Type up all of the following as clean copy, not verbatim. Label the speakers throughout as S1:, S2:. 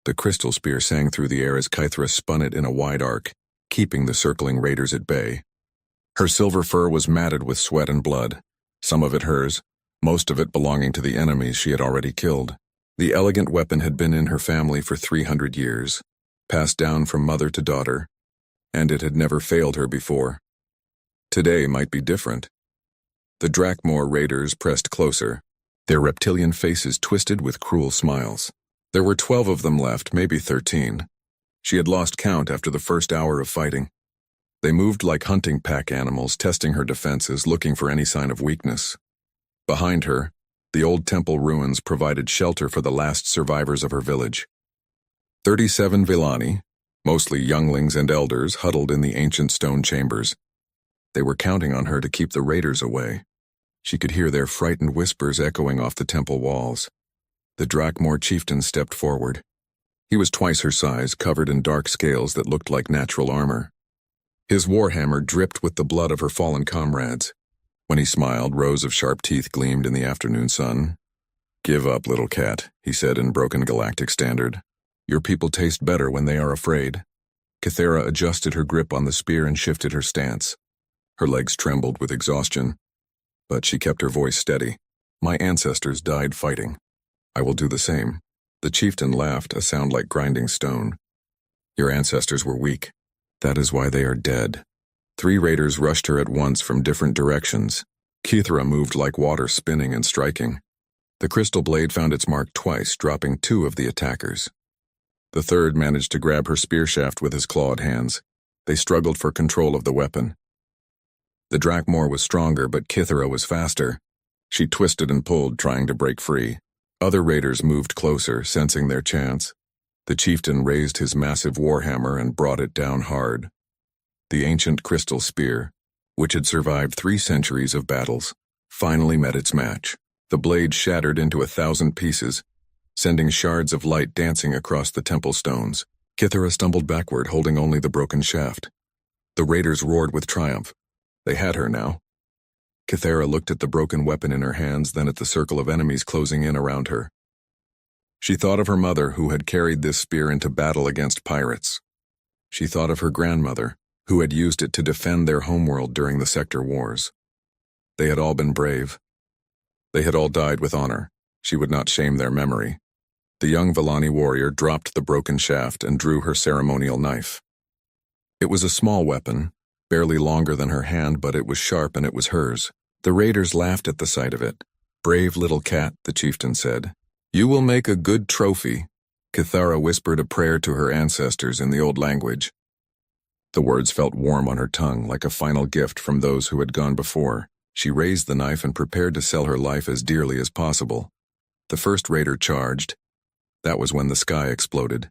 S1: The crystal spear sang through the air as Kythra spun it in a wide arc, keeping the circling raiders at bay. Her silver fur was matted with sweat and blood, some of it hers, most of it belonging to the enemies she had already killed. The elegant weapon had been in her family for 300 years, passed down from mother to daughter, and it had never failed her before. Today might be different. The Drakmor raiders pressed closer, their reptilian faces twisted with cruel smiles. There were 12 of them left, maybe 13. She had lost count after the first hour of fighting. They moved like hunting pack animals, testing her defenses, looking for any sign of weakness. Behind her, the old temple ruins provided shelter for the last survivors of her village. 37 Villani, mostly younglings and elders, huddled in the ancient stone chambers. They were counting on her to keep the raiders away. She could hear their frightened whispers echoing off the temple walls. The Drakmor chieftain stepped forward. He was twice her size, covered in dark scales that looked like natural armor. His warhammer dripped with the blood of her fallen comrades. When he smiled, rows of sharp teeth gleamed in the afternoon sun. "Give up, little cat," he said in broken galactic standard. "Your people taste better when they are afraid." Kythera adjusted her grip on the spear and shifted her stance. Her legs trembled with exhaustion, but she kept her voice steady. "My ancestors died fighting. I will do the same." The chieftain laughed, a sound like grinding stone. "Your ancestors were weak. That is why they are dead." 3 raiders rushed her at once from different directions. Kythera moved like water, spinning and striking. The crystal blade found its mark twice, dropping 2 of the attackers. The third managed to grab her spear shaft with his clawed hands. They struggled for control of the weapon. The Drakmor was stronger, but Kythera was faster. She twisted and pulled, trying to break free. Other raiders moved closer, sensing their chance. The chieftain raised his massive warhammer and brought it down hard. The ancient crystal spear, which had survived 3 centuries of battles, finally met its match. The blade shattered into 1,000 pieces, sending shards of light dancing across the temple stones. Kythera stumbled backward, holding only the broken shaft. The raiders roared with triumph. They had her now. Kythera looked at the broken weapon in her hands, then at the circle of enemies closing in around her. She thought of her mother, who had carried this spear into battle against pirates. She thought of her grandmother, who had used it to defend their homeworld during the sector wars. They had all been brave. They had all died with honor. She would not shame their memory. The young Villani warrior dropped the broken shaft and drew her ceremonial knife. It was a small weapon, barely longer than her hand, but it was sharp and it was hers. The raiders laughed at the sight of it. "Brave little cat," the chieftain said. "You will make a good trophy." Kythera whispered a prayer to her ancestors in the old language. The words felt warm on her tongue, like a final gift from those who had gone before. She raised the knife and prepared to sell her life as dearly as possible. The first raider charged. That was when the sky exploded.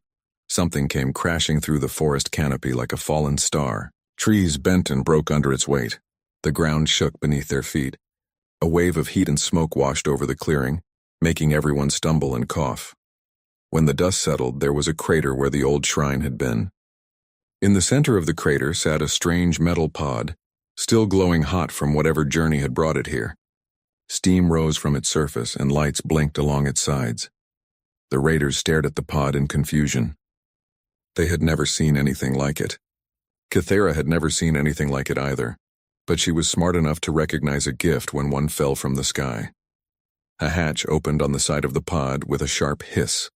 S1: Something came crashing through the forest canopy like a fallen star. Trees bent and broke under its weight. The ground shook beneath their feet. A wave of heat and smoke washed over the clearing, making everyone stumble and cough. When the dust settled, there was a crater where the old shrine had been. In the center of the crater sat a strange metal pod, still glowing hot from whatever journey had brought it here. Steam rose from its surface and lights blinked along its sides. The raiders stared at the pod in confusion. They had never seen anything like it. Kythera had never seen anything like it either, but she was smart enough to recognize a gift when one fell from the sky. A hatch opened on the side of the pod with a sharp hiss.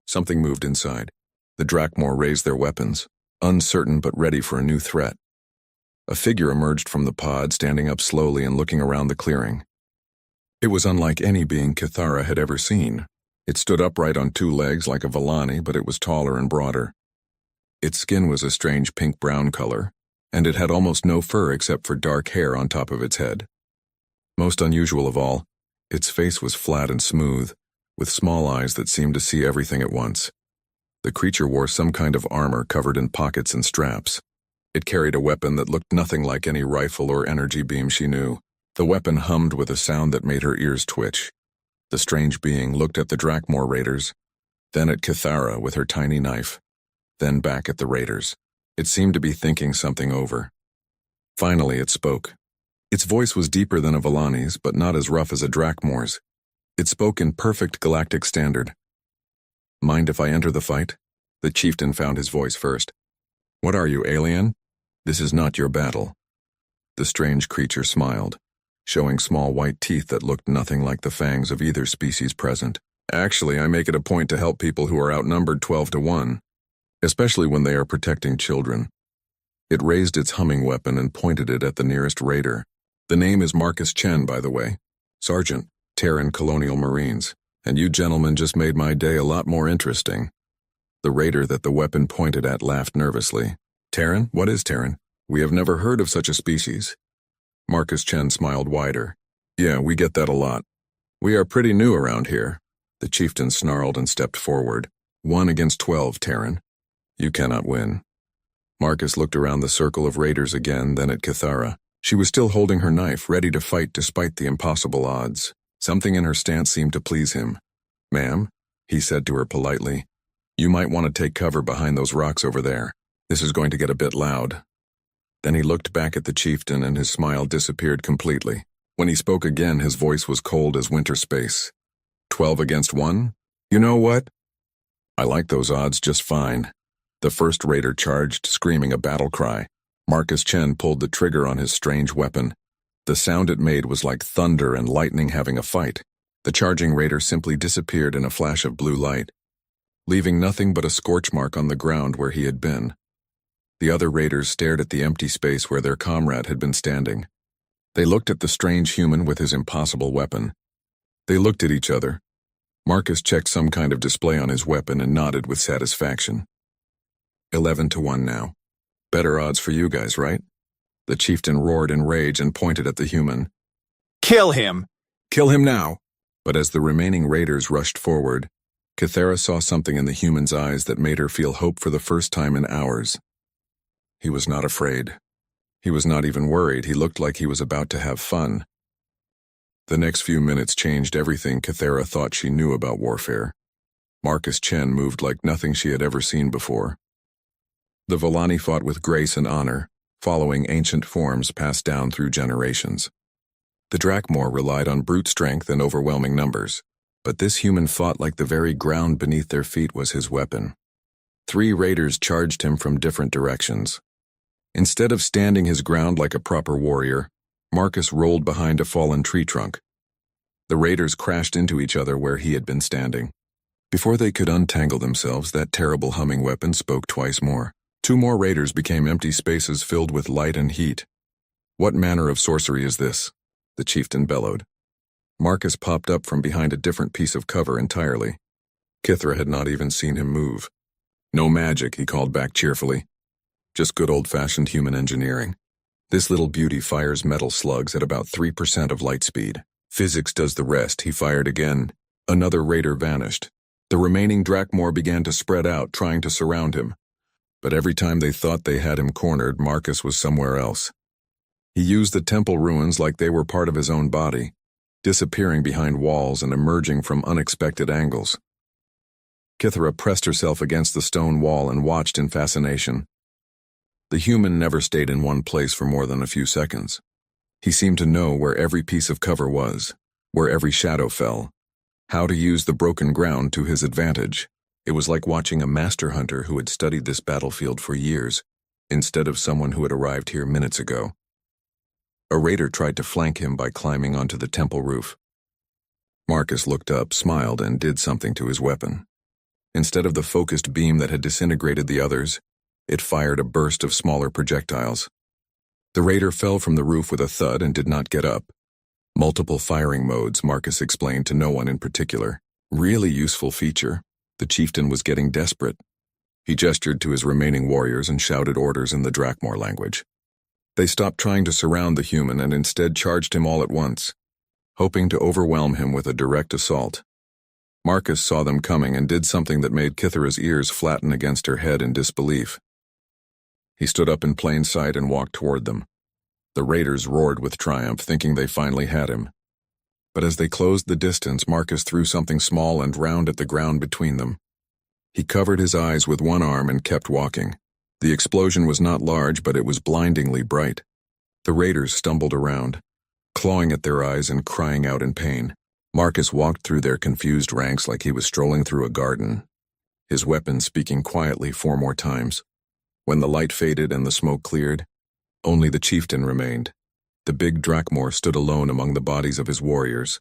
S1: Something moved inside. The Drakmor raised their weapons, uncertain but ready for a new threat. A figure emerged from the pod, standing up slowly and looking around the clearing. It was unlike any being Kythera had ever seen. It stood upright on 2 legs like a Villani, but it was taller and broader. Its skin was a strange pink-brown color, and it had almost no fur except for dark hair on top of its head. Most unusual of all, its face was flat and smooth, with small eyes that seemed to see everything at once. The creature wore some kind of armor covered in pockets and straps. It carried a weapon that looked nothing like any rifle or energy beam she knew. The weapon hummed with a sound that made her ears twitch. The strange being looked at the Drakmor raiders, then at Kythera with her tiny knife, then back at the raiders. It seemed to be thinking something over. Finally it spoke. Its voice was deeper than a Villani's, but not as rough as a Drakmor's. It spoke in perfect galactic standard. Mind if I enter the fight? The chieftain found his voice first. What are you, alien? This is not your battle. The strange creature smiled, showing small white teeth that looked nothing like the fangs of either species present. Actually, I make it a point to help people who are outnumbered 12-1, especially when they are protecting children. It raised its humming weapon and pointed it at the nearest raider. The name is Marcus Chen, by the way. Sergeant, Terran Colonial Marines. And you gentlemen just made my day a lot more interesting. The raider that the weapon pointed at laughed nervously. Terran? What is Terran? We have never heard of such a species. Marcus Chen smiled wider. Yeah, we get that a lot. We are pretty new around here. The chieftain snarled and stepped forward. 1 against 12, Terran. You cannot win. Marcus looked around the circle of raiders again, then at Kithara. She was still holding her knife, ready to fight despite the impossible odds. Something in her stance seemed to please him. Ma'am, he said to her politely, you might want to take cover behind those rocks over there. This is going to get a bit loud. Then he looked back at the chieftain and his smile disappeared completely. When he spoke again, his voice was cold as winter space. 12 against 1? You know what? I like those odds just fine. The first raider charged, screaming a battle cry. Marcus Chen pulled the trigger on his strange weapon. The sound it made was like thunder and lightning having a fight. The charging raider simply disappeared in a flash of blue light, leaving nothing but a scorch mark on the ground where he had been. The other raiders stared at the empty space where their comrade had been standing. They looked at the strange human with his impossible weapon. They looked at each other. Marcus checked some kind of display on his weapon and nodded with satisfaction. 11-1 now. Better odds for you guys, right? The chieftain roared in rage and pointed at the human.
S2: Kill him!
S1: Kill him now! But as the remaining raiders rushed forward, Kithara saw something in the human's eyes that made her feel hope for the first time in hours. He was not afraid. He was not even worried. He looked like he was about to have fun. The next few minutes changed everything Kithara thought she knew about warfare. Marcus Chen moved like nothing she had ever seen before. The Volani fought with grace and honor, following ancient forms passed down through generations. The Drakmor relied on brute strength and overwhelming numbers, but this human fought like the very ground beneath their feet was his weapon. 3 raiders charged him from different directions. Instead of standing his ground like a proper warrior, Marcus rolled behind a fallen tree trunk. The raiders crashed into each other where he had been standing. Before they could untangle themselves, that terrible humming weapon spoke twice more. 2 more raiders became empty spaces filled with light and heat. What manner of sorcery is this? The chieftain bellowed. Marcus popped up from behind a different piece of cover entirely. Kithara had not even seen him move. No magic, he called back cheerfully. Just good old-fashioned human engineering. This little beauty fires metal slugs at about 3% of light speed. Physics does the rest, he fired again. Another raider vanished. The remaining Drakmor began to spread out, trying to surround him. But every time they thought they had him cornered, Marcus was somewhere else. He used the temple ruins like they were part of his own body, disappearing behind walls and emerging from unexpected angles. Kithara pressed herself against the stone wall and watched in fascination. The human never stayed in one place for more than a few seconds. He seemed to know where every piece of cover was, where every shadow fell, how to use the broken ground to his advantage. It was like watching a master hunter who had studied this battlefield for years, instead of someone who had arrived here minutes ago. A raider tried to flank him by climbing onto the temple roof. Marcus looked up, smiled, and did something to his weapon. Instead of the focused beam that had disintegrated the others, it fired a burst of smaller projectiles. The raider fell from the roof with a thud and did not get up. Multiple firing modes, Marcus explained to no one in particular. Really useful feature. The chieftain was getting desperate. He gestured to his remaining warriors and shouted orders in the Drakmor language. They stopped trying to surround the human and instead charged him all at once, hoping to overwhelm him with a direct assault. Marcus saw them coming and did something that made Kithara's ears flatten against her head in disbelief. He stood up in plain sight and walked toward them. The raiders roared with triumph, thinking they finally had him. But as they closed the distance, Marcus threw something small and round at the ground between them. He covered his eyes with one arm and kept walking. The explosion was not large, but it was blindingly bright. The raiders stumbled around, clawing at their eyes and crying out in pain. Marcus walked through their confused ranks like he was strolling through a garden. his weapon speaking quietly 4 more times. When the light faded and the smoke cleared, only the chieftain remained. The big Drakmor stood alone among the bodies of his warriors,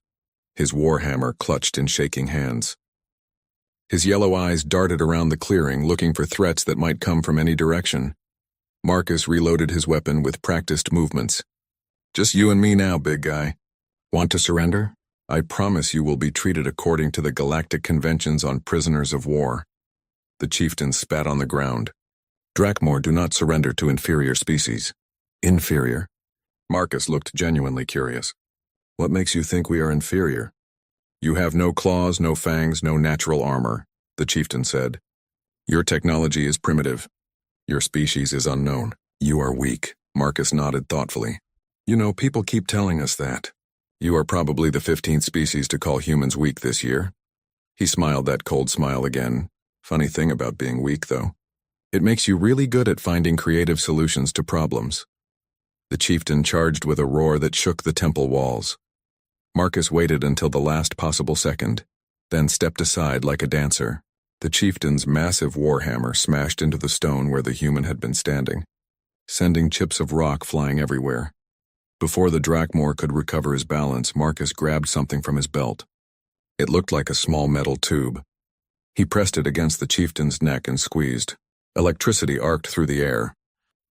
S1: his warhammer clutched in shaking hands. His yellow eyes darted around the clearing, looking for threats that might come from any direction. Marcus reloaded his weapon with practiced movements. "Just you and me now, big guy. Want to surrender? I promise you will be treated according to the galactic conventions on prisoners of war." The chieftain spat on the ground. "Drakmor do not surrender to inferior species." "Inferior?" Marcus looked genuinely curious. "What makes you think we are inferior?" "You have no claws, no fangs, no natural armor," the chieftain said. "Your technology is primitive. Your species is unknown. You are weak." Marcus nodded thoughtfully. "You know, people keep telling us that. You are probably the 15th species to call humans weak this year." He smiled that cold smile again. "Funny thing about being weak, though. It makes you really good at finding creative solutions to problems." The chieftain charged with a roar that shook the temple walls. Marcus waited until the last possible second, then stepped aside like a dancer. The chieftain's massive warhammer smashed into the stone where the human had been standing, sending chips of rock flying everywhere. Before the Drakmor could recover his balance, Marcus grabbed something from his belt. It looked like a small metal tube. He pressed it against the chieftain's neck and squeezed. Electricity arced through the air.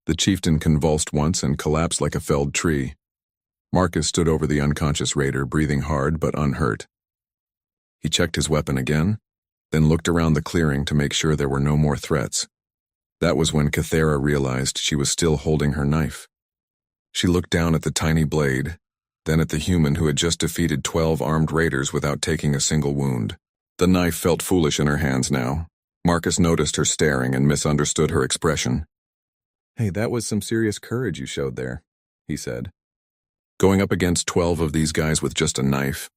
S1: The chieftain convulsed once and collapsed like a felled tree. Marcus stood over the unconscious raider, breathing hard but unhurt. He checked his weapon again, then looked around the clearing to make sure there were no more threats. That was when Kythera realized she was still holding her knife. She looked down at the tiny blade, then at the human who had just defeated 12 armed raiders without taking a single wound. The knife felt foolish in her hands now. Marcus noticed her staring and misunderstood her expression. "Hey, that was some serious courage you showed there," he said. "Going up against 12 of these guys with just a knife?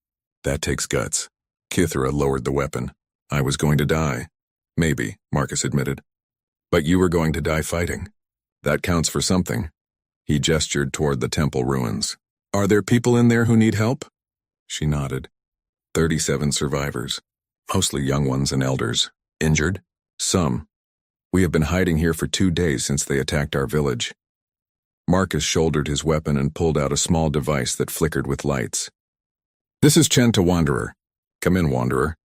S1: That takes guts." Kythera lowered the weapon. "I was going to die." "Maybe," Marcus admitted. "But you were going to die fighting. That counts for something." He gestured toward the temple ruins. "Are there people in there who need help?" She nodded. 37 survivors. Mostly young ones and elders. "Injured?" "Some. We have been hiding here for 2 days since they attacked our village." Marcus shouldered his weapon and pulled out a small device that flickered with lights. "This is Chen to Wanderer." "Come in, Wanderer."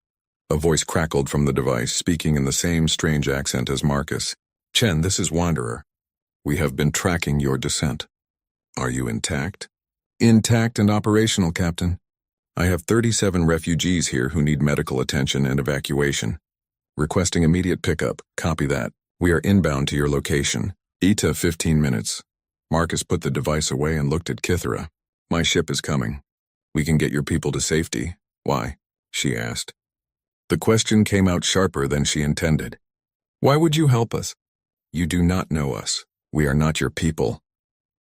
S1: A voice crackled from the device, speaking in the same strange accent as Marcus. "Chen, this is Wanderer. We have been tracking your descent." "Are you intact?" "Intact and operational, Captain. I have 37 refugees here who need medical attention and evacuation. Requesting immediate pickup. Copy that. We are inbound to your location. ETA 15 minutes. Marcus put the device away and looked at Kythera. "My ship is coming. We can get your people to safety." "Why?" she asked. The question came out sharper than she intended. "Why would you help us?" "You do not know us. We are not your people."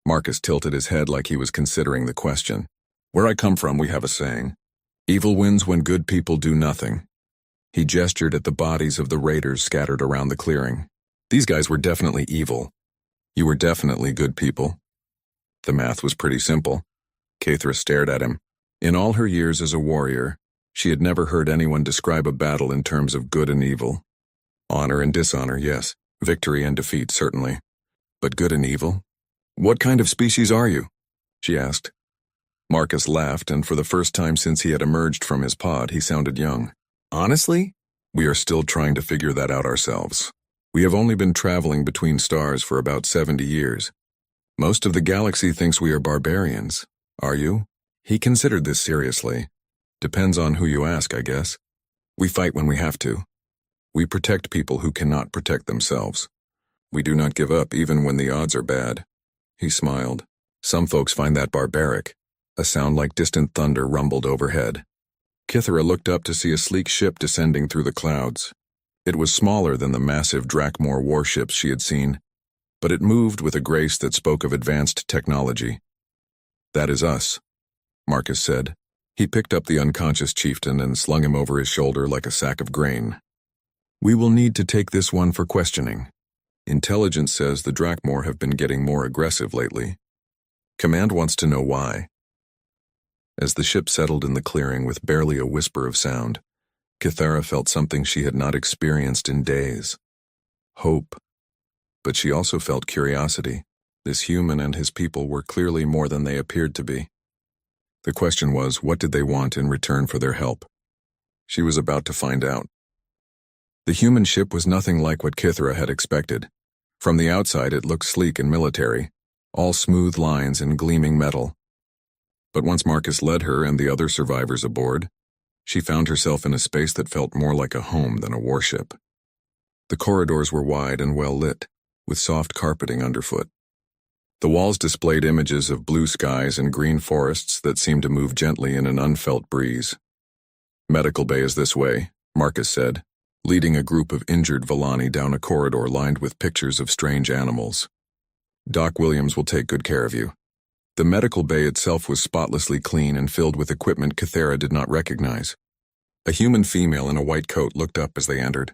S1: Marcus tilted his head like he was considering the question. "Where I come from, we have a saying. Evil wins when good people do nothing." He gestured at the bodies of the raiders scattered around the clearing. "These guys were definitely evil. You were definitely good people." The math was pretty simple. Kythera stared at him. In all her years as a warrior, she had never heard anyone describe a battle in terms of good and evil. Honor and dishonor, yes. Victory and defeat, certainly. But good and evil? "What kind of species are you?" she asked. Marcus laughed, and for the first time since he had emerged from his pod, he sounded young. "Honestly, we are still trying to figure that out ourselves. We have only been traveling between stars for about 70 years. Most of the galaxy thinks we are barbarians. Are you?" He considered this seriously. "Depends on who you ask, I guess. We fight when we have to. We protect people who cannot protect themselves. We do not give up even when the odds are bad." He smiled. "Some folks find that barbaric." A sound like distant thunder rumbled overhead. Kythera looked up to see a sleek ship descending through the clouds. It was smaller than the massive Drakmor warships she had seen, but it moved with a grace that spoke of advanced technology. "That is us," Marcus said. He picked up the unconscious chieftain and slung him over his shoulder like a sack of grain. "We will need to take this one for questioning. Intelligence says the Drakmor have been getting more aggressive lately. Command wants to know why." As the ship settled in the clearing with barely a whisper of sound, Kithara felt something she had not experienced in days. Hope. But she also felt curiosity. This human and his people were clearly more than they appeared to be. The question was, what did they want in return for their help? She was about to find out. The human ship was nothing like what Kithara had expected. From the outside it looked sleek and military, all smooth lines and gleaming metal. But once Marcus led her and the other survivors aboard, she found herself in a space that felt more like a home than a warship. The corridors were wide and well lit, with soft carpeting underfoot. The walls displayed images of blue skies and green forests that seemed to move gently in an unfelt breeze. "Medical bay is this way," Marcus said, leading a group of injured Villani down a corridor lined with pictures of strange animals. "Doc Williams will take good care of you." The medical bay itself was spotlessly clean and filled with equipment Kithara did not recognize. A human female in a white coat looked up as they entered.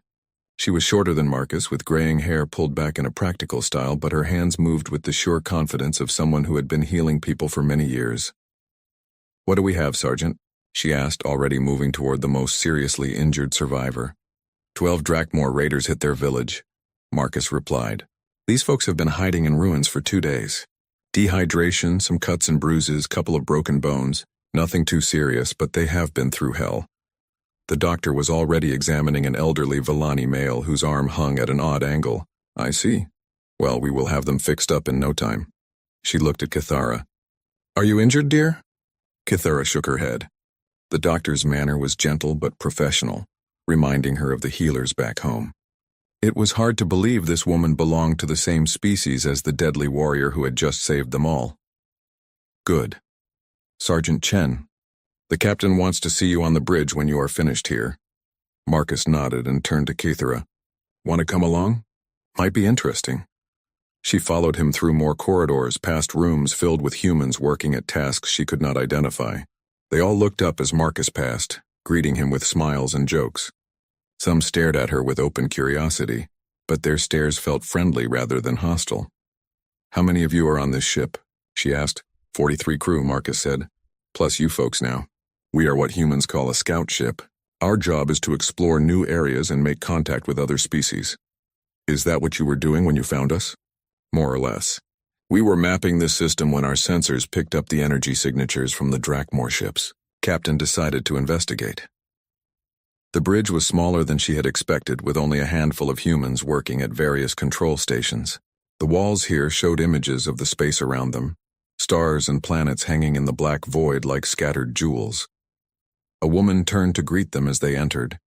S1: She was shorter than Marcus, with graying hair pulled back in a practical style, but her hands moved with the sure confidence of someone who had been healing people for many years. "What do we have, Sergeant?" she asked, already moving toward the most seriously injured survivor. 12 Drakmor raiders hit their village," Marcus replied. "These folks have been hiding in ruins for 2 days. Dehydration, some cuts and bruises, couple of broken bones. Nothing too serious, but they have been through hell." The doctor was already examining an elderly Villani male whose arm hung at an odd angle. "I see. Well, we will have them fixed up in no time." She looked at Kithara. "Are you injured, dear?" Kithara shook her head. The doctor's manner was gentle but professional, reminding her of the healers back home. It was hard to believe this woman belonged to the same species as the deadly warrior who had just saved them all. "Good. Sergeant Chen, the captain wants to see you on the bridge when you are finished here." Marcus nodded and turned to Kithara. "Want to come along? Might be interesting." She followed him through more corridors, past rooms filled with humans working at tasks she could not identify. They all looked up as Marcus passed, greeting him with smiles and jokes. Some stared at her with open curiosity, but their stares felt friendly rather than hostile. "How many of you are on this ship?" she asked. 43 crew, Marcus said. "Plus you folks now. We are what humans call a scout ship. Our job is to explore new areas and make contact with other species." "Is that what you were doing when you found us?" "More or less. We were mapping this system when our sensors picked up the energy signatures from the Drakmor ships. Captain decided to investigate." The bridge was smaller than she had expected, with only a handful of humans working at various control stations. The walls here showed images of the space around them, stars and planets hanging in the black void like scattered jewels. A woman turned to greet them as they entered.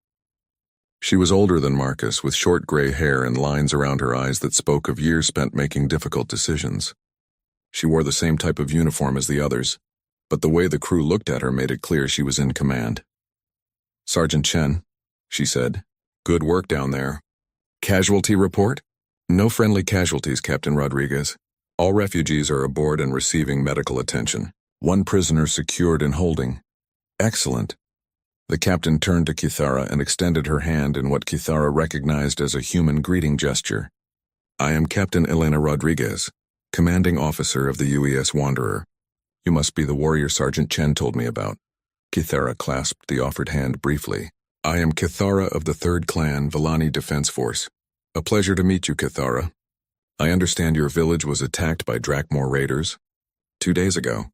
S1: She was older than Marcus, with short gray hair and lines around her eyes that spoke of years spent making difficult decisions. She wore the same type of uniform as the others, but the way the crew looked at her made it clear she was in command. "Sergeant Chen," she said. "Good work down there. Casualty report?" "No friendly casualties, Captain Rodriguez. All refugees are aboard and receiving medical attention. 1 prisoner secured in holding." "Excellent." The captain turned to Kithara and extended her hand in what Kithara recognized as a human greeting gesture. "I am Captain Elena Rodriguez, commanding officer of the UES Wanderer. You must be the warrior Sergeant Chen told me about." Kithara clasped the offered hand briefly. "I am Kithara of the 3rd Clan, Villani Defense Force. A pleasure to meet you, Kithara. I understand your village was attacked by Drakmor raiders 2 days ago.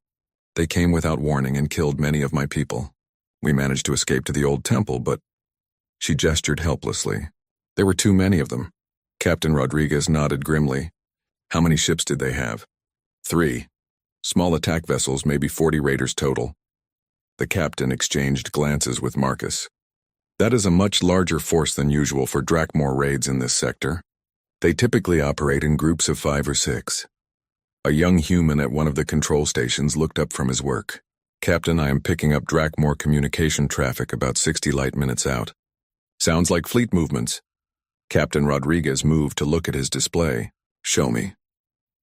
S1: They came without warning and killed many of my people. We managed to escape to the old temple, but..." She gestured helplessly. "There were too many of them." Captain Rodriguez nodded grimly. "How many ships did they have?" 3. Small attack vessels, maybe 40 raiders total." The captain exchanged glances with Marcus. "That is a much larger force than usual for Drakmor raids in this sector. They typically operate in groups of 5 or 6. A young human at one of the control stations looked up from his work. "Captain, I am picking up Drakmor communication traffic about 60 light minutes out." "Sounds like fleet movements." Captain Rodriguez moved to look at his display. "Show me."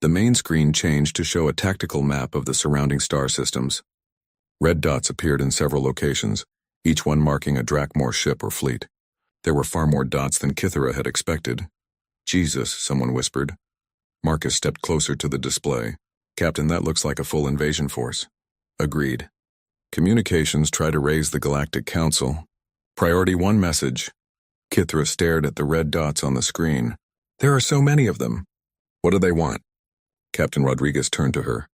S1: The main screen changed to show a tactical map of the surrounding star systems. Red dots appeared in several locations, each one marking a Drakmor ship or fleet. There were far more dots than Kithara had expected. "Jesus," someone whispered. Marcus stepped closer to the display. "Captain, that looks like a full invasion force." "Agreed. Communications try to raise the Galactic Council, Priority 1 message. Kithra stared at the red dots on the screen. There are so many of them. What do they want? Captain Rodriguez turned to her.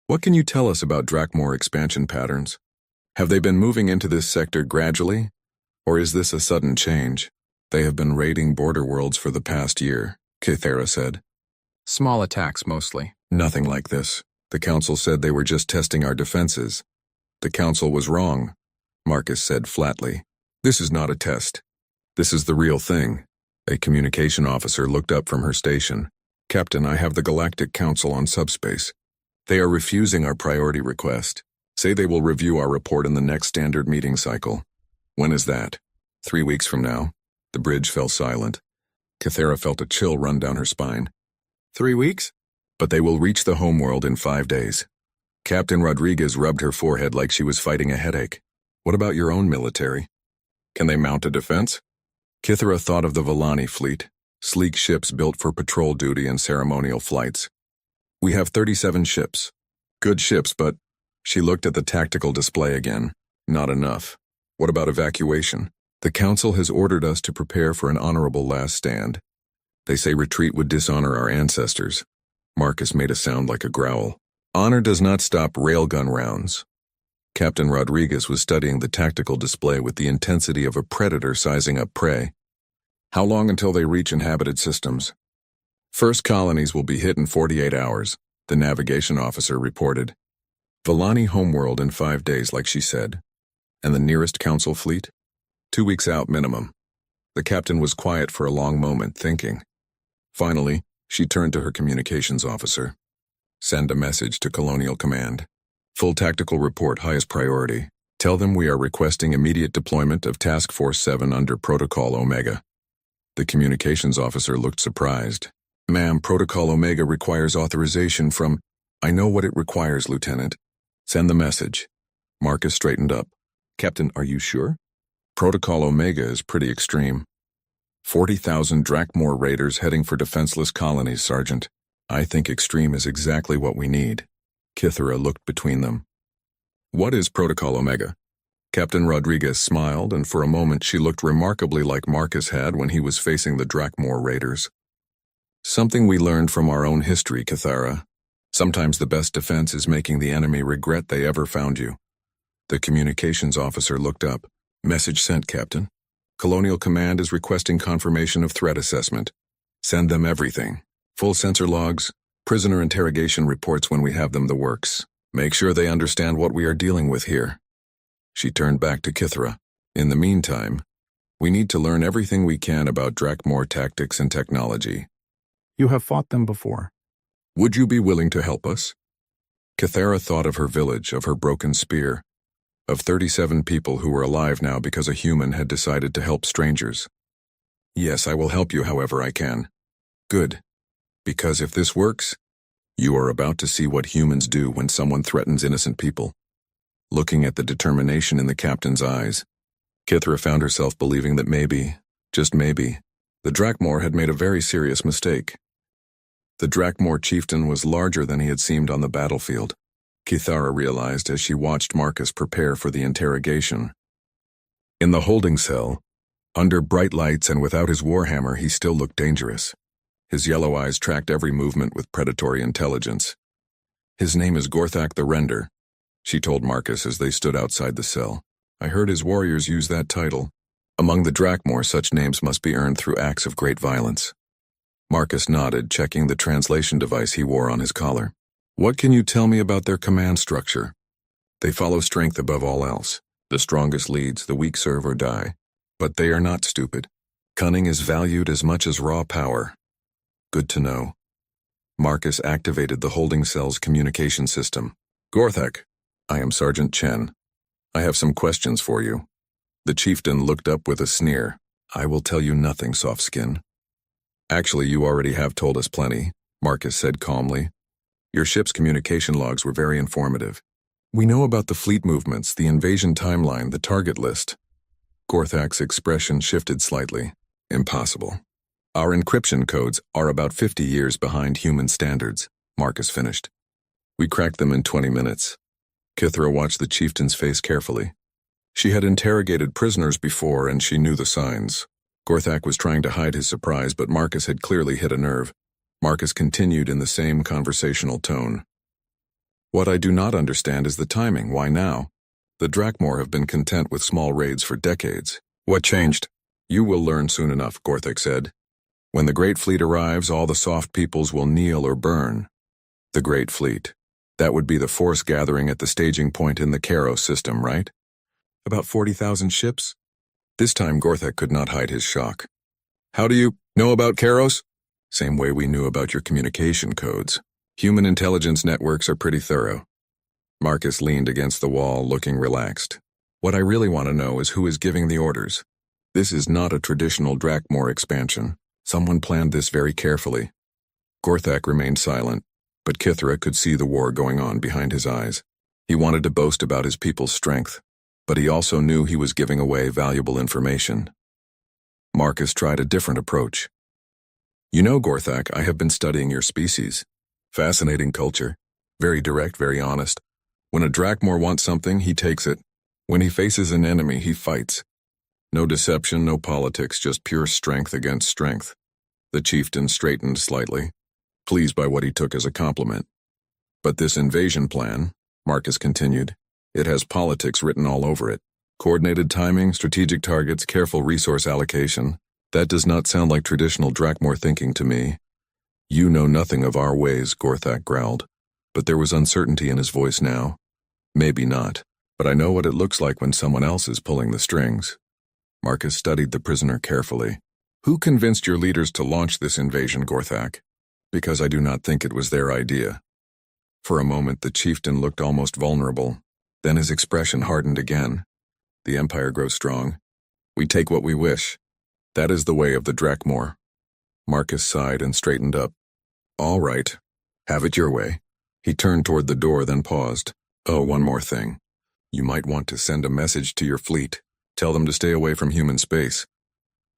S1: What can you tell us about Drakmor expansion patterns? Have they been moving into this sector gradually? Or is this a sudden change? They have been raiding border worlds for the past year, Kithra said.
S2: Small attacks, mostly.
S1: Nothing like this. The Council said they were just testing our defenses. The Council was wrong, Marcus said flatly. This is not a test. This is the real thing. A communication officer looked up from her station. Captain, I have the Galactic Council on subspace. They are refusing our priority request. Say they will review our report in the next standard meeting cycle. When is that? 3 weeks from now. The bridge fell silent. Kithra felt a chill run down her spine.
S2: 3 weeks?
S1: But they will reach the homeworld in 5 days. Captain Rodriguez rubbed her forehead like she was fighting a headache. What about your own military? Can they mount a defense? Kithra thought of the Villani fleet, sleek ships built for patrol duty and ceremonial flights. We have 37 ships. Good ships, but she looked at the tactical display again. Not enough. What about evacuation? The Council has ordered us to prepare for an honorable last stand. They say retreat would dishonor our ancestors. Marcus made a sound like a growl. Honor does not stop railgun rounds. Captain Rodriguez was studying the tactical display with the intensity of a predator sizing up prey. How long until they reach inhabited systems? First colonies will be hit in 48 hours, the navigation officer reported. Villani homeworld in 5 days, like she said. And the nearest Council fleet? 2 weeks out minimum. The captain was quiet for a long moment, thinking. Finally, she turned to her communications officer. Send a message to Colonial Command. Full tactical report, highest priority. Tell them we are requesting immediate deployment of Task Force 7 under Protocol Omega. The communications officer looked surprised. Ma'am, Protocol Omega requires authorization from... I know what it requires, Lieutenant. Send the message. Marcus straightened up. Captain, are you sure? Protocol Omega is pretty extreme. 40,000 Drakmor raiders heading for defenseless colonies, Sergeant. I think extreme is exactly what we need. Kithra looked between them. What is Protocol Omega? Captain Rodriguez smiled, and for a moment she looked remarkably like Marcus had when he was facing the Drakmor raiders. Something we learned from our own history, Kithra. Sometimes the best defense is making the enemy regret they ever found you. The communications officer looked up. Message sent, Captain. Colonial Command is requesting confirmation of threat assessment. Send them everything. Full sensor logs, prisoner interrogation reports when we have them, the works. Make sure they understand what we are dealing with here. She turned back to Kithra. In the meantime, we need to learn everything we can about Drakmor tactics and technology.
S2: You have fought them before.
S1: Would you be willing to help us? Kithra thought of her village, of her broken spear, of 37 people who were alive now because a human had decided to help strangers. Yes, I will help you however I can. Good. Because if this works, you are about to see what humans do when someone threatens innocent people. Looking at the determination in the captain's eyes, Kithra found herself believing that maybe, just maybe, the Drakmor had made a very serious mistake. The Drakmor chieftain was larger than he had seemed on the battlefield, Kithra realized as she watched Marcus prepare for the interrogation. In the holding cell, under bright lights and without his warhammer, he still looked dangerous. His yellow eyes tracked every movement with predatory intelligence. His name is Gorthak the Render, she told Marcus as they stood outside the cell. I heard his warriors use that title. Among the Drakmor, such names must be earned through acts of great violence. Marcus nodded, checking the translation device he wore on his collar. What can you tell me about their command structure? They follow strength above all else. The strongest leads, the weak serve or die. But they are not stupid. Cunning is valued as much as raw power. Good to know. Marcus activated the holding cell's communication system. Gorthak, I am Sergeant Chen. I have some questions for you. The chieftain looked up with a sneer. I will tell you nothing, soft skin. Actually, you already have told us plenty, Marcus said calmly. Your ship's communication logs were very informative. We know about the fleet movements, the invasion timeline, the target list. Gorthak's expression shifted slightly. Impossible. Our encryption codes are about 50 years behind human standards, Marcus finished. We cracked them in 20 minutes. Kithra watched the chieftain's face carefully. She had interrogated prisoners before and she knew the signs. Gorthak was trying to hide his surprise, but Marcus had clearly hit a nerve. Marcus continued in the same conversational tone. What I do not understand is the timing. Why now? The Drakmor have been content with small raids for decades. What changed? You will learn soon enough, Gorthak said. When the Great Fleet arrives, all the soft peoples will kneel or burn. The Great Fleet. That would be the force gathering at the staging point in the Kairos system, right? About 40,000 ships? This time Gorthak could not hide his shock. How do you know about Kairos? Same way we knew about your communication codes. Human intelligence networks are pretty thorough. Marcus leaned against the wall, looking relaxed. What I really want to know is who is giving the orders. This is not a traditional Drakmor expansion. Someone planned this very carefully. Gorthak remained silent, but Kithra could see the war going on behind his eyes. He wanted to boast about his people's strength, but he also knew he was giving away valuable information. Marcus tried a different approach. You know, Gorthak, I have been studying your species. Fascinating culture. Very direct, very honest. When a Drakmor wants something, he takes it. When he faces an enemy, he fights. No deception, no politics, just pure strength against strength. The chieftain straightened slightly, pleased by what he took as a compliment. But this invasion plan, Marcus continued, it has politics written all over it. Coordinated timing, strategic targets, careful resource allocation. That does not sound like traditional Drakmor thinking to me. You know nothing of our ways, Gorthak growled. But there was uncertainty in his voice now. Maybe not, but I know what it looks like when someone else is pulling the strings. Marcus studied the prisoner carefully. Who convinced your leaders to launch this invasion, Gorthak? Because I do not think it was their idea. For a moment the chieftain looked almost vulnerable. Then his expression hardened again. The Empire grows strong. We take what we wish. That is the way of the Drakmor. Marcus sighed and straightened up. All right. Have it your way. He turned toward the door, then paused. Oh, one more thing. You might want to send a message to your fleet. Tell them to stay away from human space.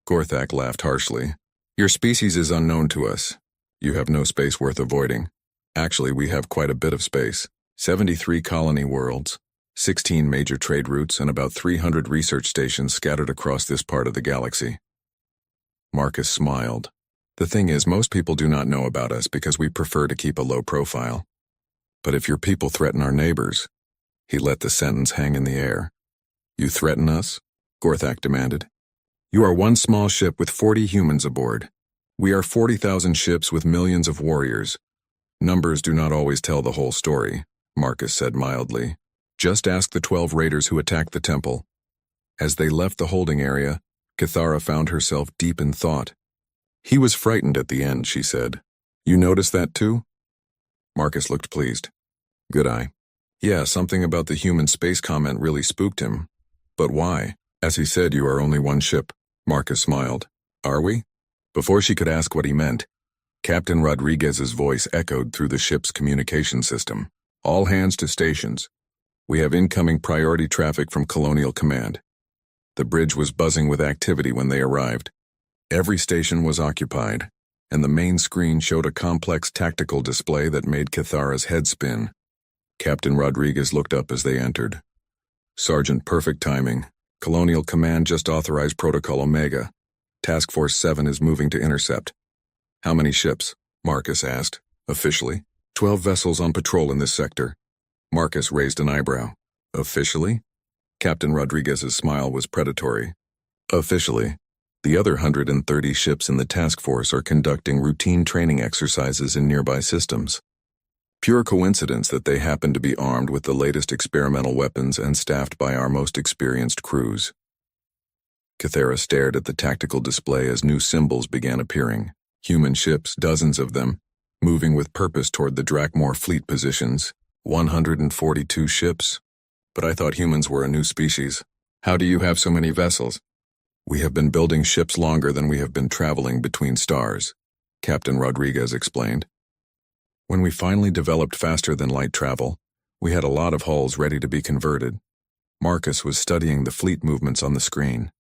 S1: Gorthak laughed harshly. Your species is unknown to us. You have no space worth avoiding. Actually, we have quite a bit of space. 73 colony worlds, 16 major trade routes, and about 300 research stations scattered across this part of the galaxy. Marcus smiled. The thing is, most people do not know about us because we prefer to keep a low profile. But if your people threaten our neighbors, he let the sentence hang in the air. You threaten us? Gorthak demanded. You are one small ship with 40 humans aboard. We are 40,000 ships with millions of warriors. Numbers do not always tell the whole story, Marcus said mildly. Just ask the 12 raiders who attacked the temple. As they left the holding area, Kithara found herself deep in thought. He was frightened at the end, she said. You noticed that too? Marcus looked pleased. Good eye. Yeah, something about the human space comment really spooked him. But why? As he said, you are only one ship. Marcus smiled. Are we? Before she could ask what he meant, Captain Rodriguez's voice echoed through the ship's communication system. All hands to stations. We have incoming priority traffic from Colonial Command. The bridge was buzzing with activity when they arrived. Every station was occupied, and the main screen showed a complex tactical display that made Kithara's head spin. Captain Rodriguez looked up as they entered. Sergeant, perfect timing. Colonial Command just authorized Protocol Omega. Task Force 7 is moving to intercept. How many ships? Marcus asked. Officially, 12 vessels on patrol in this sector. Marcus raised an eyebrow. Officially? Captain Rodriguez's smile was predatory. Officially. The other 130 ships in the task force are conducting routine training exercises in nearby systems. Pure coincidence that they happen to be armed with the latest experimental weapons and staffed by our most experienced crews. Kithara stared at the tactical display as new symbols began appearing. Human ships, dozens of them, moving with purpose toward the Drakmor fleet positions. 142 ships. But I thought humans were a new species. How do you have so many vessels? We have been building ships longer than we have been traveling between stars, Captain Rodriguez explained. When we finally developed faster than light travel, we had a lot of hulls ready to be converted. Marcus was studying the fleet movements on the screen.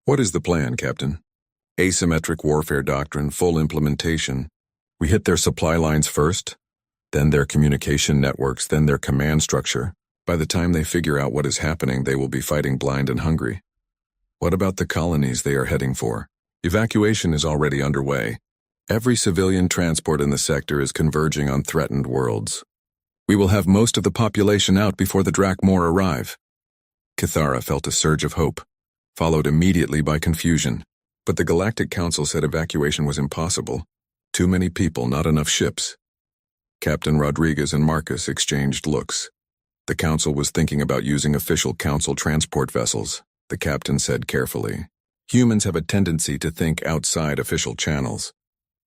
S1: What is the plan, Captain? Asymmetric warfare doctrine, full implementation. We hit their supply lines first, then their communication networks, then their command structure. By the time they figure out what is happening, they will be fighting blind and hungry. What about the colonies they are heading for? Evacuation is already underway. Every civilian transport in the sector is converging on threatened worlds. We will have most of the population out before the Drakmor arrive. Kithara felt a surge of hope, followed immediately by confusion. But the Galactic Council said evacuation was impossible. Too many people, not enough ships. Captain Rodriguez and Marcus exchanged looks. The Council was thinking about using official Council transport vessels, the captain said carefully. Humans have a tendency to think outside official channels.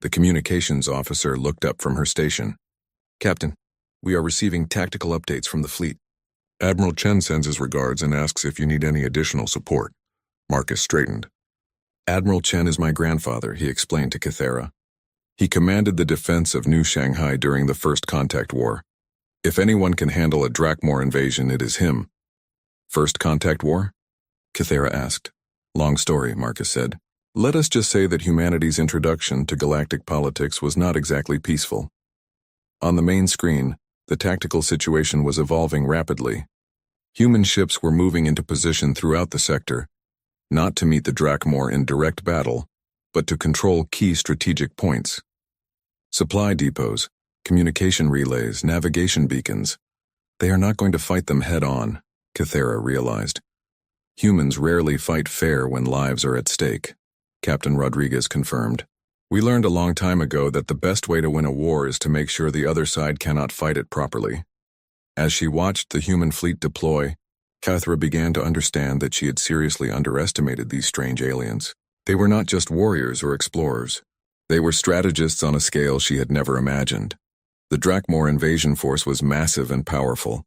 S1: The communications officer looked up from her station. Captain, we are receiving tactical updates from the fleet. Admiral Chen sends his regards and asks if you need any additional support. Marcus straightened. Admiral Chen is my grandfather, he explained to Kithara. He commanded the defense of New Shanghai during the First Contact War. If anyone can handle a Drakmor invasion, it is him. First Contact War? Kithara asked. Long story, Marcus said. Let us just say that humanity's introduction to galactic politics was not exactly peaceful. On the main screen, the tactical situation was evolving rapidly. Human ships were moving into position throughout the sector, not to meet the Drakmor in direct battle, but to control key strategic points. Supply depots, communication relays, navigation beacons. They are not going to fight them head-on, Kithara realized. Humans rarely fight fair when lives are at stake, Captain Rodriguez confirmed. We learned a long time ago that the best way to win a war is to make sure the other side cannot fight it properly. As she watched the human fleet deploy, Kithara began to understand that she had seriously underestimated these strange aliens. They were not just warriors or explorers. They were strategists on a scale she had never imagined. The Drakmor invasion force was massive and powerful,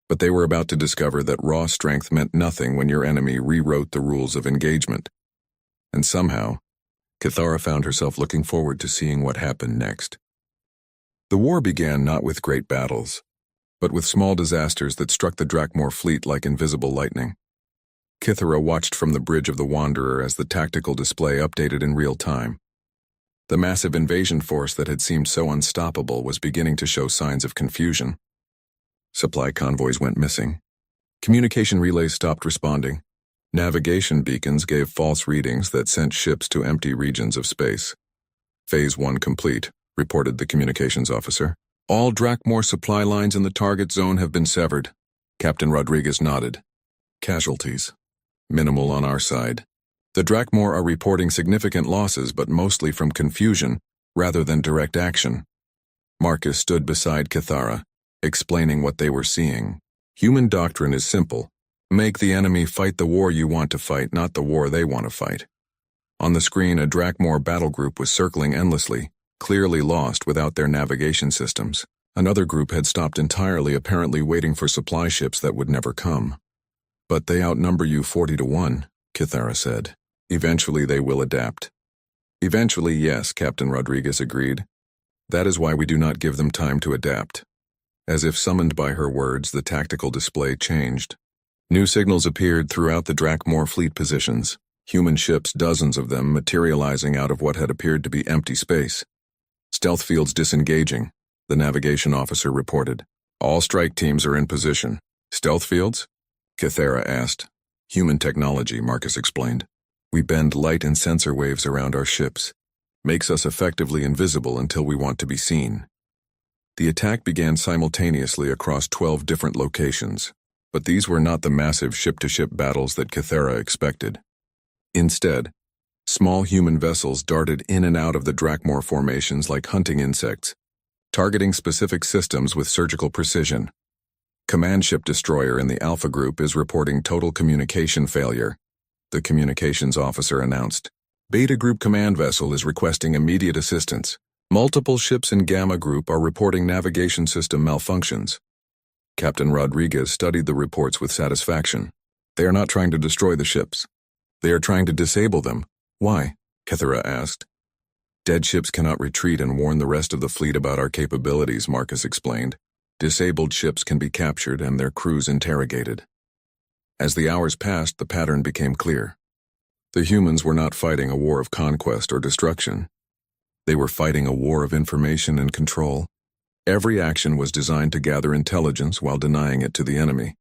S1: but they were about to discover that raw strength meant nothing when your enemy rewrote the rules of engagement. And somehow, Kithara found herself looking forward to seeing what happened next. The war began not with great battles, but with small disasters that struck the Drakmor fleet like invisible lightning. Kithara watched from the bridge of the Wanderer as the tactical display updated in real time. The massive invasion force that had seemed so unstoppable was beginning to show signs of confusion. Supply convoys went missing. Communication relays stopped responding. Navigation beacons gave false readings that sent ships to empty regions of space. Phase 1 complete, reported the communications officer. All Drakmor supply lines in the target zone have been severed. Captain Rodriguez nodded. Casualties. Minimal on our side. The Drakmor are reporting significant losses, but mostly from confusion rather than direct action. Marcus stood beside Kithara, explaining what they were seeing. Human doctrine is simple. Make the enemy fight the war you want to fight, not the war they want to fight. On the screen, a Drakmor battle group was circling endlessly, clearly lost without their navigation systems. Another group had stopped entirely, apparently waiting for supply ships that would never come. But they outnumber you 40-1, Kithara said. Eventually they will adapt. Eventually, yes, Captain Rodriguez agreed. That is why we do not give them time to adapt. As if summoned by her words, the tactical display changed. New signals appeared throughout the Drakmor fleet positions, human ships, dozens of them, materializing out of what had appeared to be empty space. Stealth fields disengaging, the navigation officer reported. All strike teams are in position. Stealth fields? Kithara asked. Human technology, Marcus explained. We bend light and sensor waves around our ships. Makes us effectively invisible until we want to be seen. The attack began simultaneously across 12 different locations. But these were not the massive ship-to-ship battles that Kithara expected. Instead, small human vessels darted in and out of the Drakmor formations like hunting insects, targeting specific systems with surgical precision. Command ship destroyer in the Alpha Group is reporting total communication failure, the communications officer announced. Beta Group command vessel is requesting immediate assistance. Multiple ships in Gamma Group are reporting navigation system malfunctions. Captain Rodriguez studied the reports with satisfaction. They are not trying to destroy the ships. They are trying to disable them. Why? Kithara asked. Dead ships cannot retreat and warn the rest of the fleet about our capabilities, Marcus explained. Disabled ships can be captured and their crews interrogated. As the hours passed, the pattern became clear. The humans were not fighting a war of conquest or destruction. They were fighting a war of information and control. Every action was designed to gather intelligence while denying it to the enemy.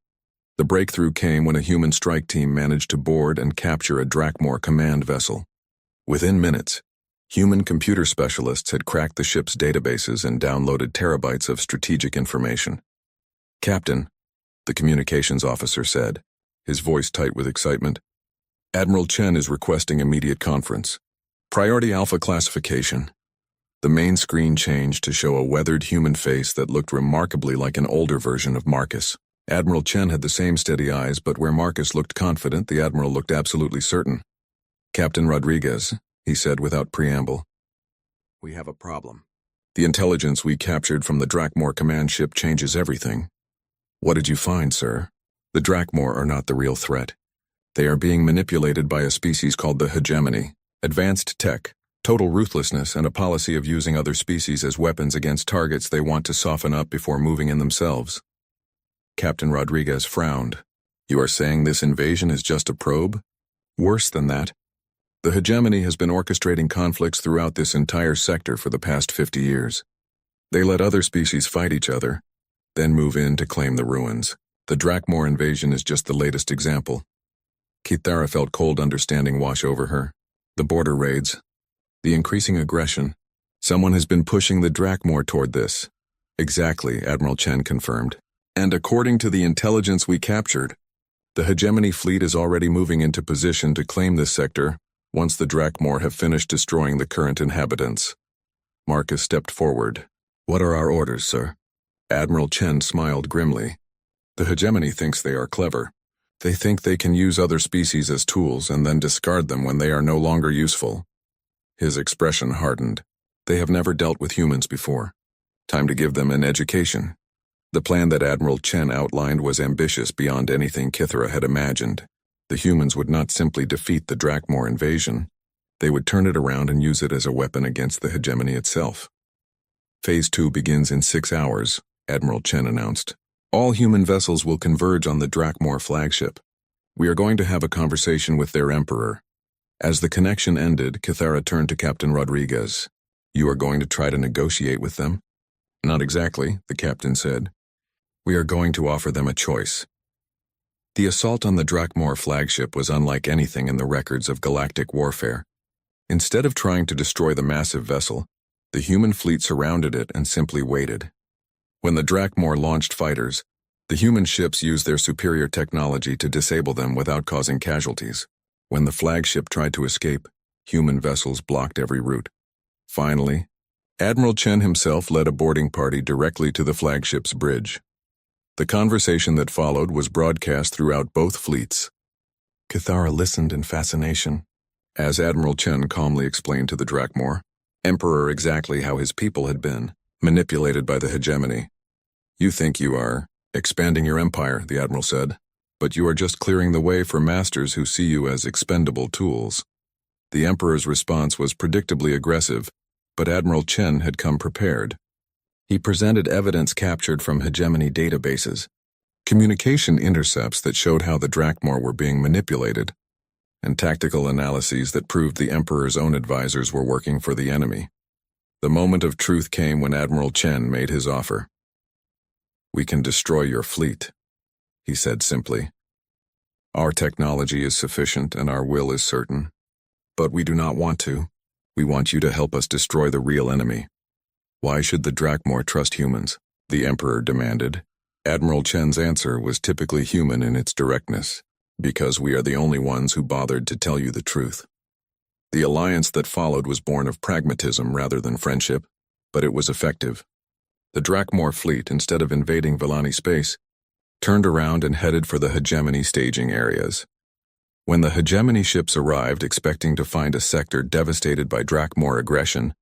S1: The breakthrough came when a human strike team managed to board and capture a Drakmor command vessel. Within minutes, human computer specialists had cracked the ship's databases and downloaded terabytes of strategic information. "Captain," the communications officer said, his voice tight with excitement, "Admiral Chen is requesting immediate conference. Priority Alpha classification." The main screen changed to show a weathered human face that looked remarkably like an older version of Marcus. Admiral Chen had the same steady eyes, but where Marcus looked confident, the Admiral looked absolutely certain. "Captain Rodriguez," he said without preamble, "we have a problem. The intelligence we captured from the Drakmor command ship changes everything." "What did you find, sir?" "The Drakmor are not the real threat. They are being manipulated by a species called the hegemony. Advanced tech, total ruthlessness, and a policy of using other species as weapons against targets they want to soften up before moving in themselves." Captain Rodriguez frowned. "You are saying this invasion is just a probe?" "Worse than that. The hegemony has been orchestrating conflicts throughout this entire sector for the past 50 years. They let other species fight each other, then move in to claim the ruins. The Drakmor invasion is just the latest example." Kithara felt cold understanding wash over her. The border raids, the increasing aggression. Someone has been pushing the Drakmor toward this. "Exactly," Admiral Chen confirmed. "And according to the intelligence we captured, the hegemony fleet is already moving into position to claim this sector once the Drakmor have finished destroying the current inhabitants." Marcus stepped forward. "What are our orders, sir?" Admiral Chen smiled grimly. "The hegemony thinks they are clever. They think they can use other species as tools and then discard them when they are no longer useful." His expression hardened. "They have never dealt with humans before. Time to give them an education." The plan that Admiral Chen outlined was ambitious beyond anything Kithara had imagined. The humans would not simply defeat the Drakmor invasion. They would turn it around and use it as a weapon against the hegemony itself. "Phase 2 begins in 6 hours, Admiral Chen announced. "All human vessels will converge on the Drakmor flagship. We are going to have a conversation with their emperor." As the connection ended, Kithara turned to Captain Rodriguez. "You are going to try to negotiate with them?" "Not exactly," the captain said. "We are going to offer them a choice." The assault on the Drakmor flagship was unlike anything in the records of galactic warfare. Instead of trying to destroy the massive vessel, the human fleet surrounded it and simply waited. When the Drakmor launched fighters, the human ships used their superior technology to disable them without causing casualties. When the flagship tried to escape, human vessels blocked every route. Finally, Admiral Chen himself led a boarding party directly to the flagship's bridge. The conversation that followed was broadcast throughout both fleets. Kithara listened in fascination, as Admiral Chen calmly explained to the Drakmor, Emperor exactly how his people had been manipulated by the hegemony. "You think you are expanding your empire," the Admiral said, "but you are just clearing the way for masters who see you as expendable tools." The Emperor's response was predictably aggressive, but Admiral Chen had come prepared. He presented evidence captured from hegemony databases, communication intercepts that showed how the Drakmor were being manipulated, and tactical analyses that proved the Emperor's own advisors were working for the enemy. The moment of truth came when Admiral Chen made his offer. "We can destroy your fleet," he said simply. "Our technology is sufficient and our will is certain. But we do not want to. We want you to help us destroy the real enemy." "Why should the Drakmor trust humans?" the Emperor demanded. Admiral Chen's answer was typically human in its directness. "Because we are the only ones who bothered to tell you the truth." The alliance that followed was born of pragmatism rather than friendship, but it was effective. The Drakmor fleet, instead of invading Villani space, turned around and headed for the hegemony staging areas. When the hegemony ships arrived expecting to find a sector devastated by Drakmor aggression,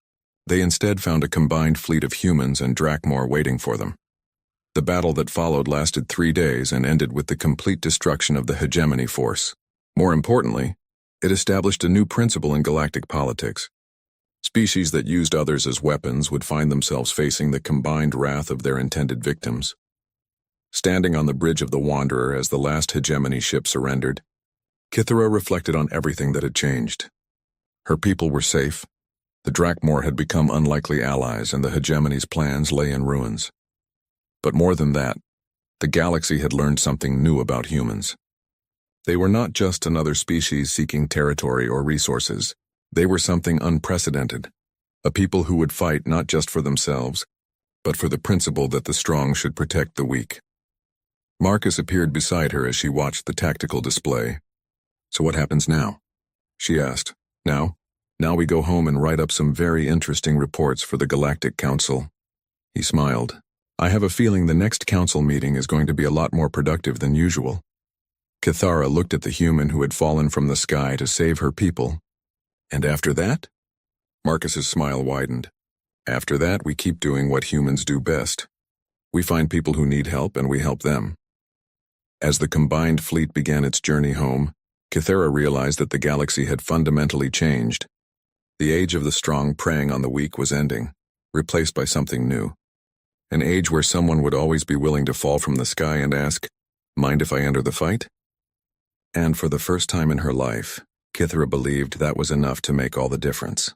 S1: they instead found a combined fleet of humans and Drakmor waiting for them. The battle that followed lasted 3 days and ended with the complete destruction of the hegemony force. More importantly, it established a new principle in galactic politics. Species that used others as weapons would find themselves facing the combined wrath of their intended victims. Standing on the bridge of the Wanderer as the last hegemony ship surrendered, Kithara reflected on everything that had changed. Her people were safe, The Drakmor had become unlikely allies, and the hegemony's plans lay in ruins. But more than that, the galaxy had learned something new about humans. They were not just another species seeking territory or resources. They were something unprecedented, a people who would fight not just for themselves, but for the principle that the strong should protect the weak. Marcus appeared beside her as she watched the tactical display. "So what happens now?" she asked. Now we go home and write up some very interesting reports for the Galactic Council." He smiled. "I have a feeling the next council meeting is going to be a lot more productive than usual." Kithara looked at the human who had fallen from the sky to save her people. "And after that?" Marcus's smile widened. "After that, we keep doing what humans do best. We find people who need help and we help them." As the combined fleet began its journey home, Kithara realized that the galaxy had fundamentally changed. The age of the strong preying on the weak was ending, replaced by something new. An age where someone would always be willing to fall from the sky and ask, "Mind if I enter the fight?" And for the first time in her life, Kithara believed that was enough to make all the difference.